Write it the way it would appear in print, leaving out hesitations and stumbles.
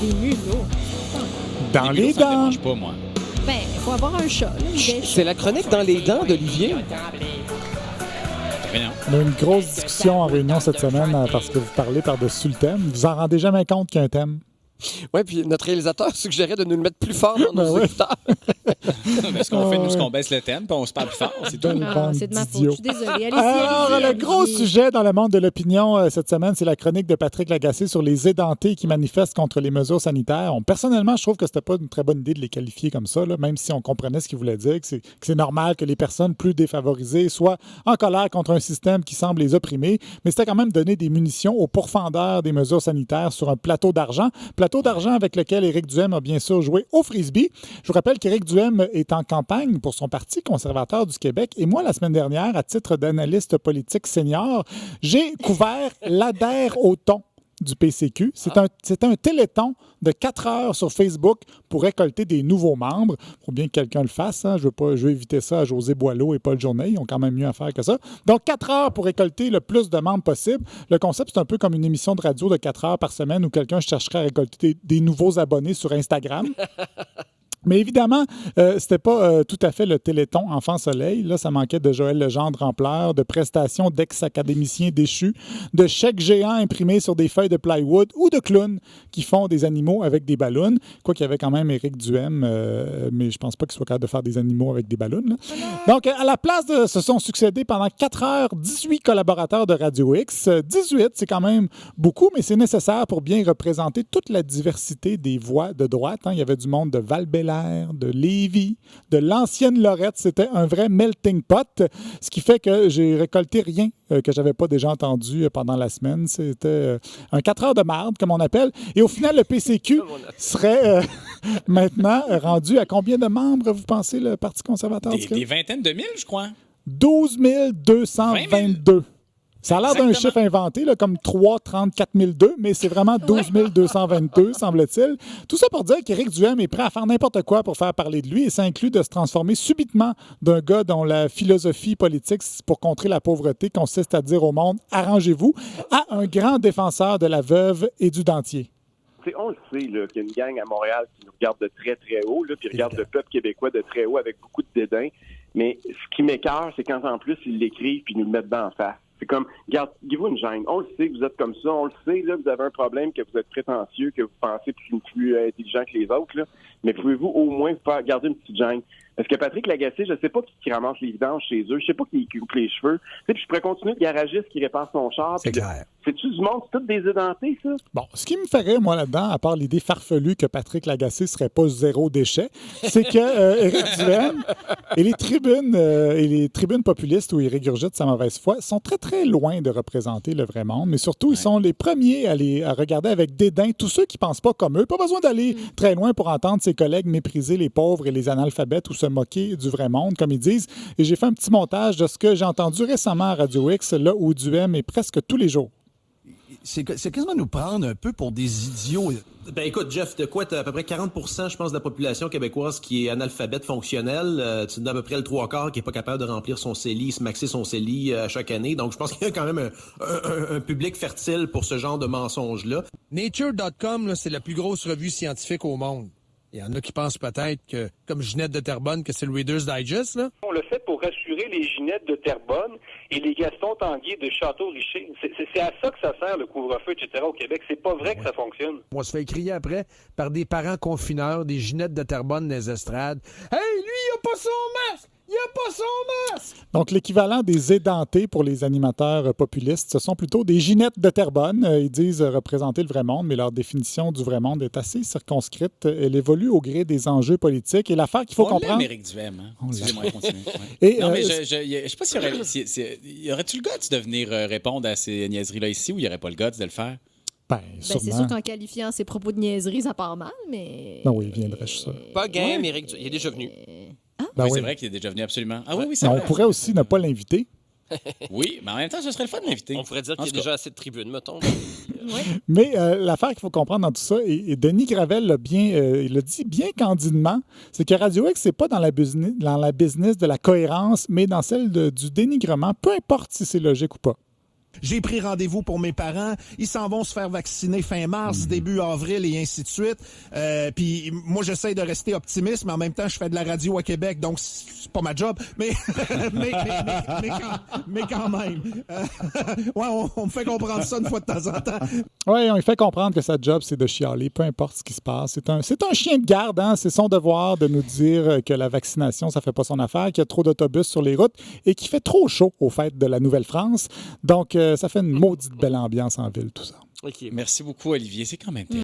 Des mulots. Dans Les les mulots, ça me dents. dérange pas, moi. Ben, il faut avoir un chat, là. Des C'est chats. la chronique dans les dents d'Olivier. Mais non. On a eu une grosse discussion en réunion cette semaine parce que vous parlez par-dessus le thème. Vous en rendez jamais compte qu'il y a un thème. Oui, puis notre réalisateur suggérait de nous le mettre plus fort dans nos ouais. écouteurs. Mais ce qu'on fait, nous, c'est qu'on baisse le thème puis on se parle plus fort. C'est tout. Belle Ah, bande c'est de ma faute. d'idiots. Je suis désolée. Allez-y, Alors, allez-y, le gros allez-y. sujet dans le monde de l'opinion cette semaine, c'est la chronique de Patrick Lagacé sur les édentés qui manifestent contre les mesures sanitaires. Personnellement, je trouve que c'était pas une très bonne idée de les qualifier comme ça, là, même si on comprenait ce qu'il voulait dire, que c'est normal que les personnes plus défavorisées soient en colère contre un système qui semble les opprimer, mais c'était quand même donner des munitions aux pourfendeurs des mesures sanitaires sur un plateau d'argent avec lequel Éric Duhaime a bien sûr joué au frisbee. Je vous rappelle qu'Éric Duhaime est en campagne pour son Parti conservateur du Québec et moi, la semaine dernière, à titre d'analyste politique senior, j'ai couvert l'adhère au ton du PCQ. C'est un téléthon de 4 heures sur Facebook pour récolter des nouveaux membres. Il faut bien que quelqu'un le fasse. Hein. Je veux éviter ça à José Boileau et Paul Journet. Ils ont quand même mieux à faire que ça. Donc, 4 heures pour récolter le plus de membres possible. Le concept, c'est un peu comme une émission de radio de 4 heures par semaine où quelqu'un chercherait à récolter des nouveaux abonnés sur Instagram. Mais évidemment, c'était pas tout à fait le Téléthon Enfant Soleil. Là, ça manquait de Joël Legendre en pleurs, de prestations d'ex-académiciens déchus, de chèques géants imprimés sur des feuilles de plywood ou de clowns qui font des animaux avec des ballons. Quoi qu'il y avait quand même Éric Duhaime, mais je pense pas qu'il soit capable de faire des animaux avec des ballons. Là. Donc, à la place se sont succédés pendant 4 heures 18 collaborateurs de Radio X. 18, c'est quand même beaucoup, mais c'est nécessaire pour bien représenter toute la diversité des voix de droite. Hein. Il y avait du monde de Val-Bélair, de Lévis, de l'ancienne Lorette. C'était un vrai melting pot, ce qui fait que j'ai récolté rien que j'avais pas déjà entendu pendant la semaine. C'était un 4 heures de marde, comme on appelle. Et au final, le PCQ serait maintenant rendu à combien de membres, vous pensez, le Parti conservateur du Québec? Des vingtaines de mille, je crois. 12 222. Ça a l'air d'un Exactement. chiffre inventé, là, comme 3, 30, 4002, mais c'est vraiment 12 222, semble-t-il. Tout ça pour dire qu'Éric Duhaime est prêt à faire n'importe quoi pour faire parler de lui, et ça inclut de se transformer subitement d'un gars dont la philosophie politique pour contrer la pauvreté consiste à dire au monde « arrangez-vous », à un grand défenseur de la veuve et du dentier. T'sais, on le sait là, qu'il y a une gang à Montréal qui nous regarde de très, très haut, là, puis regarde le peuple québécois de très haut avec beaucoup de dédain. Mais ce qui m'écœure, c'est quand en plus ils l'écrivent puis ils nous le mettent dans la face. C'est comme, regarde, give-vous une gêne. On le sait que vous êtes comme ça. On le sait, là, vous avez un problème, que vous êtes prétentieux, que vous pensez plus intelligent que les autres, là. Mais pouvez-vous au moins faire garder une petite gêne? Parce que Patrick Lagacé, je sais pas qui ramasse les vidanges chez eux, je sais pas qui coupe les cheveux. Tu sais, puis je pourrais continuer de garagiste qui répare son char. C'est clair. C'est-tu du monde? C'est tout des édentés, ça? Bon, ce qui me ferait, moi, là-dedans, à part l'idée farfelue que Patrick Lagacé serait pas zéro déchet, c'est que Éric Duhaime et les tribunes populistes où il régurgite sa mauvaise foi sont très, très loin de représenter le vrai monde. Mais surtout, ils sont les premiers à regarder avec dédain tous ceux qui pensent pas comme eux. Pas besoin d'aller très loin pour entendre ses collègues mépriser les pauvres et les analphabètes ou se moquer du vrai monde, comme ils disent. Et j'ai fait un petit montage de ce que j'ai entendu récemment à Radio X, là où Duhaime est presque tous les jours. C'est quasiment nous prendre un peu pour des idiots. Ben écoute, Jeff, de quoi t'as à peu près 40%, je pense, de la population québécoise qui est analphabète fonctionnelle. Tu as à peu près le 3/4 qui est pas capable de remplir son CELI, se maxer son CELI chaque année. Donc je pense qu'il y a quand même un public fertile pour ce genre de mensonges-là. Nature.com, là, c'est la plus grosse revue scientifique au monde. Il y en a qui pensent peut-être que, comme Ginette de Terrebonne, que c'est le Reader's Digest, là. On le fait pour rassurer les Ginettes de Terrebonne et les Gaston Tanguay de Château-Richer. C'est à ça que ça sert, le couvre-feu, etc. au Québec. C'est pas vrai que ça fonctionne. On se fait crier après par des parents confineurs, des Ginettes de Terrebonne des estrades. « Hey, lui, il a pas son masque! Il a pas son masque! » Donc, l'équivalent des édentés pour les animateurs populistes, ce sont plutôt des Ginettes de Terrebonne. Ils disent représenter le vrai monde, mais leur définition du vrai monde est assez circonscrite. Elle évolue au gré des enjeux politiques. Et l'affaire qu'il faut comprendre... Éric Duhaime, hein? Excusez-moi, continue. Ouais. Et, non, mais je sais pas s'il y aurait-tu le guts de venir répondre à ces niaiseries-là ici ou il n'y aurait pas le guts de le faire? Ben, c'est sûr qu'en qualifiant ses propos de niaiserie, ça part mal, mais... Non, oui, il viendrait, je sais. Pas game, Éric Duhaime. Il est déjà venu. Ben oui, oui. c'est vrai qu'il est déjà venu, absolument. Ah oui, c'est Mais vrai. on pourrait aussi ne pas l'inviter. Oui, mais en même temps, ce serait le fun de l'inviter. On pourrait dire qu'il y a déjà assez de tribunes, mettons. Mais l'affaire qu'il faut comprendre dans tout ça, et Denis Gravel il l'a dit bien candidement, c'est que Radio X, c'est pas dans la business de la cohérence, mais dans celle du dénigrement, peu importe si c'est logique ou pas. J'ai pris rendez-vous pour mes parents. Ils s'en vont se faire vacciner fin mars, début avril et ainsi de suite. Puis moi, j'essaie de rester optimiste, mais en même temps, je fais de la radio à Québec, donc c'est pas ma job. Mais quand même. Ouais, on me fait comprendre ça une fois de temps en temps. Oui, on lui fait comprendre que sa job, c'est de chialer, peu importe ce qui se passe. C'est un chien de garde, hein? C'est son devoir de nous dire que la vaccination, ça fait pas son affaire, qu'il y a trop d'autobus sur les routes et qu'il fait trop chaud aux fêtes de la Nouvelle-France. Donc, ça fait une maudite belle ambiance en ville, tout ça. Merci beaucoup, Olivier. C'est quand même